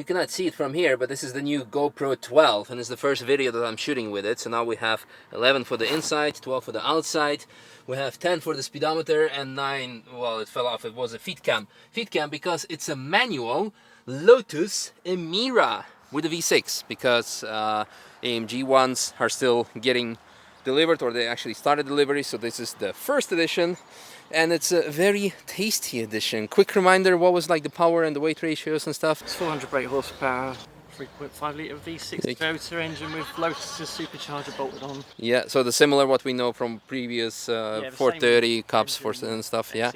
cannot see it from here, but this is the new GoPro 12, and it's the first video that I'm shooting with it. So now we have 11 for the inside, 12 for the outside. We have 10 for the speedometer and 9, well, it fell off, it was a feet cam. Feet cam because it's a manual Lotus Emira with a V6, because AMG ones are still getting delivered, or they actually started delivery. So this is the first edition. And it's a very tasty edition. Quick reminder, what was like the power and the weight ratios and stuff? It's 400 brake horsepower, 3.5 litre V6 motor engine with Lotus's supercharger bolted on. Yeah, so the similar what we know from previous 430 Cups and stuff, yeah.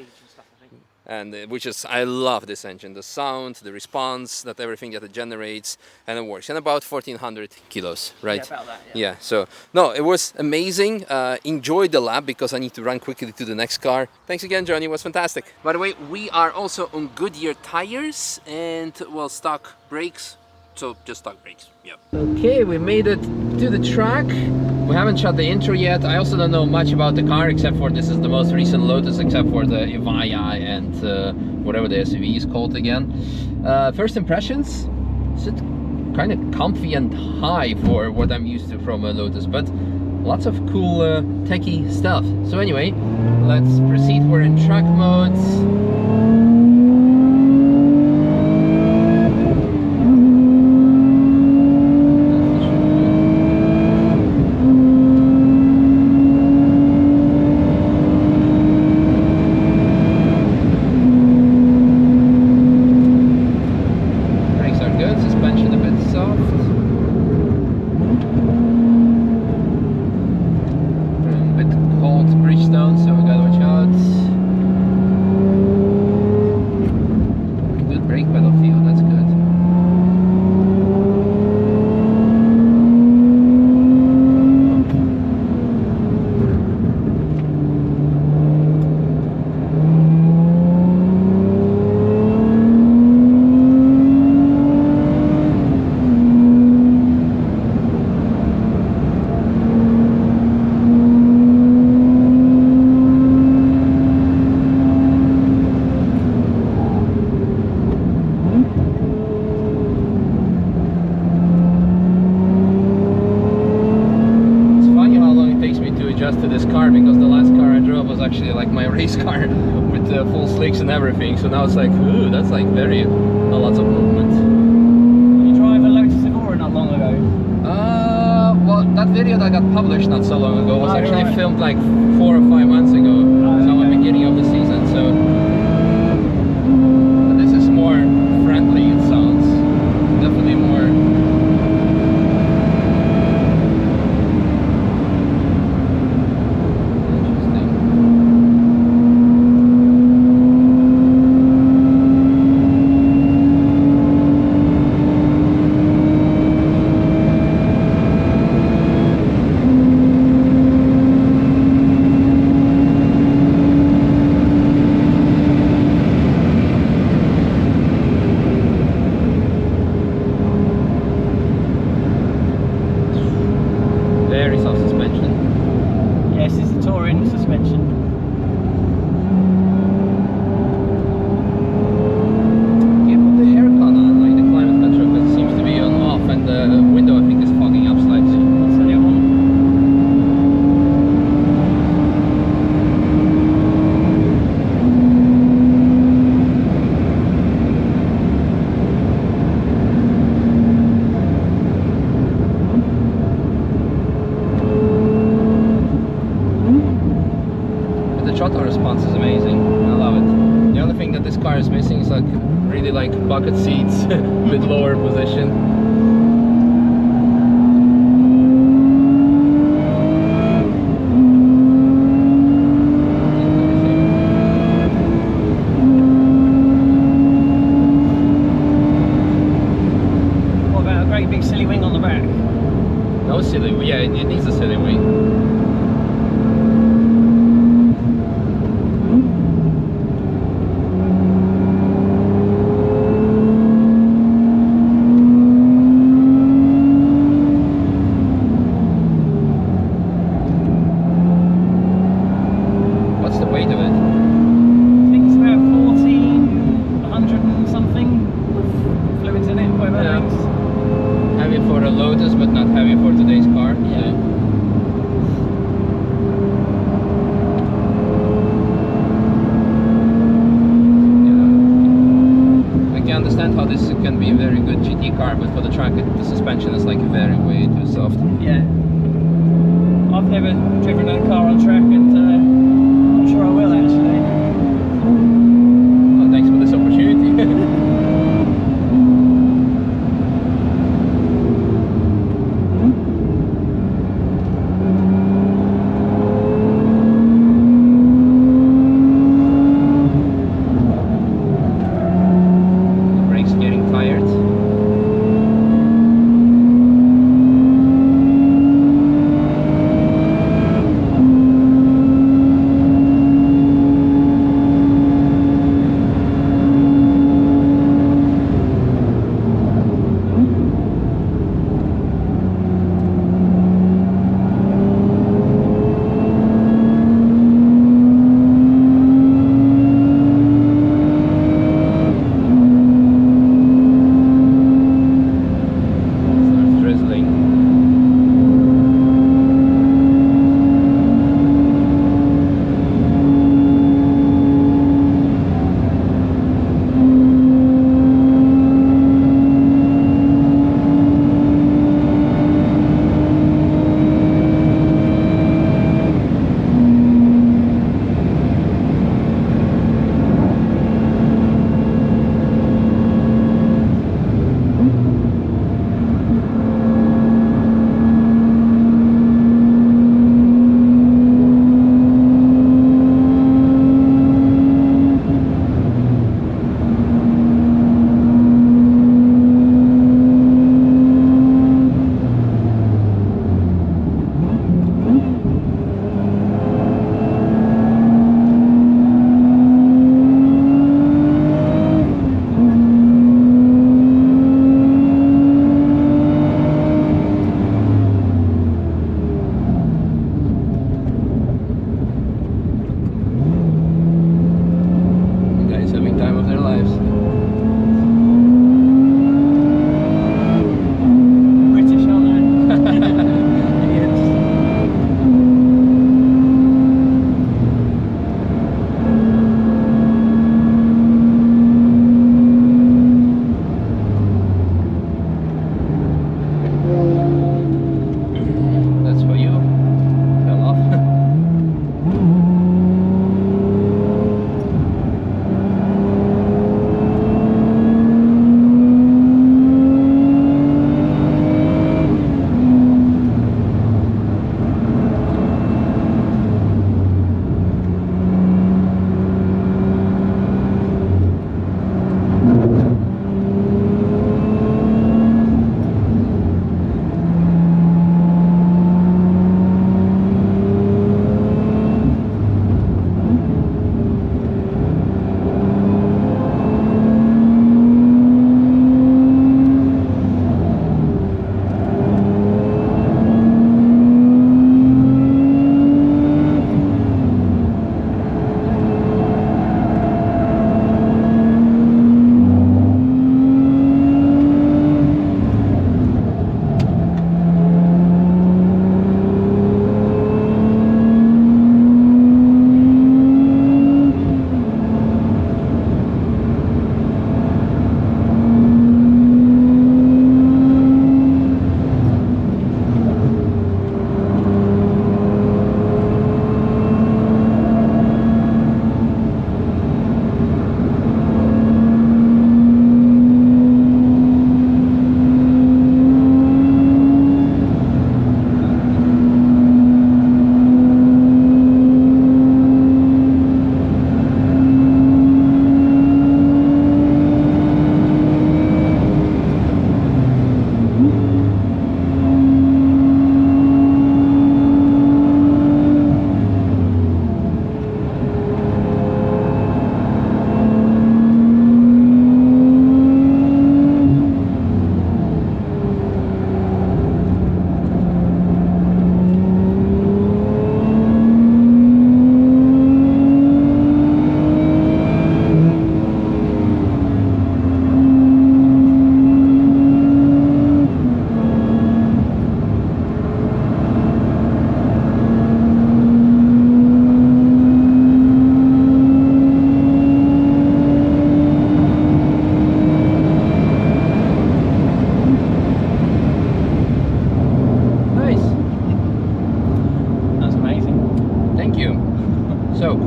And which is, I love this engine, the sound, the response, that everything that it generates, and it works. And about 1400 kilos, right? Yeah, about that, yeah. So no, it was amazing. Enjoyed the lap because I need to run quickly to the next car. Thanks again, Johnny, it was fantastic. By the way, we are also on Goodyear tires and, well, stock brakes. So just stock brakes, yeah. Okay, we made it to the track. We haven't shot the intro yet. I also don't know much about the car, except for this is the most recent Lotus, except for the Evija and whatever the SUV is called again. First impressions, it's kind of comfy and high for what I'm used to from a Lotus, but lots of cool techie stuff. So anyway, let's proceed. We're in track mode. To this car, because the last car I drove was actually like my race car with full slicks and everything, so now it's like, ooh, that's like very lots of movement. You drive a Lotus Emira not long ago? Well, that video that got published not so long ago was actually right. filmed like 4 or 5 months ago, so at the beginning of the season. So but this is more friendly, it sounds definitely more. Response is amazing. I love it. The only thing that this car is missing is like really like bucket seats with lower position. What about a great big silly wing on the back? No silly wing. Yeah, it needs a silly wing. for a Lotus, but not heavy for today's car. Yeah. I can understand how this can be a very good GT car, but for the track, the suspension is like very way too soft. Yeah. I've never driven a car on track, and I'm sure I will actually. Well, thanks for this opportunity.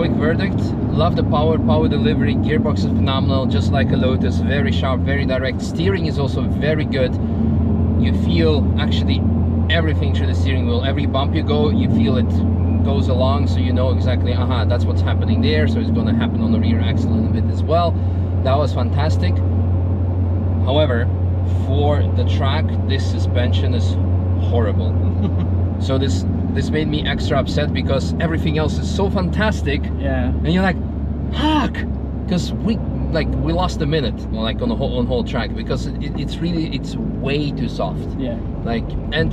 quick verdict. Love the power delivery. Gearbox is phenomenal, just like a Lotus. Very sharp, very direct. Steering is also very good. You feel actually everything through the steering wheel. Every bump you go, you feel it goes along, so you know exactly, that's what's happening there, so it's going to happen on the rear axle in a bit as well. That was fantastic. However, for the track, this suspension is horrible. So this made me extra upset because everything else is so fantastic. Yeah. And you're like, fuck, because we lost a minute, like on the whole track, because it's way too soft. Yeah. Like, and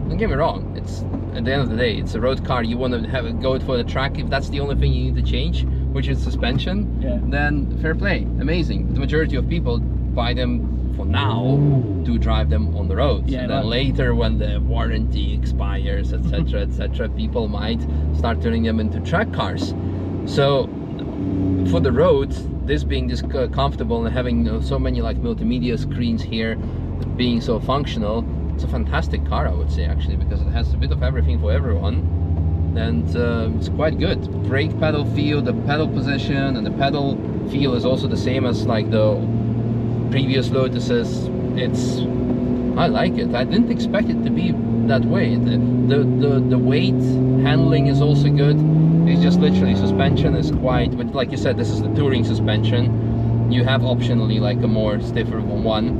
don't get me wrong, it's at the end of the day, it's a road car. You want to have it go for the track. If that's the only thing you need to change, which is suspension, yeah, then fair play, amazing. The majority of people buy them for now to drive them on the road. Yeah, and then later, when the warranty expires, etc., etc., people might start turning them into track cars. So for the road, this being this comfortable and having so many like multimedia screens here, being so functional, it's a fantastic car, I would say, actually, because it has a bit of everything for everyone, and it's quite good. Brake pedal feel, the pedal position, and the pedal feel is also the same as like the previous Lotuses. I like it. I didn't expect it to be that way. The weight handling is also good. It's just literally suspension is quite, but like you said, this is the touring suspension. You have optionally like a more stiffer one,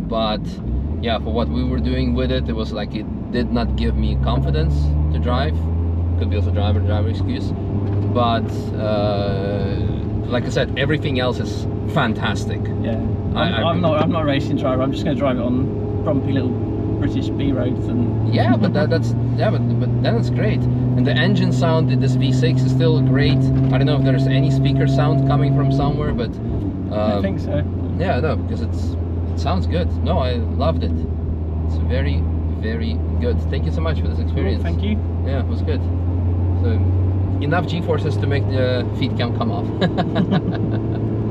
but yeah, for what we were doing with it, it was like it did not give me confidence to drive. Could be also driver excuse, but like I said, everythth else is fantastic. Yeah, I'm not a racing driver. I'm just going to drive it on bumpy little British B roads and. Yeah, but but then it's great. And the engine sound, this V6 is still great. I don't know if there's any speaker sound coming from somewhere, but I think so. Yeah, no, because it sounds good. No, I loved it. It's very, very good. Thank you so much for this experience. Cool, thank you. Yeah, it was good. So enough G-forces to make the feet cam come off.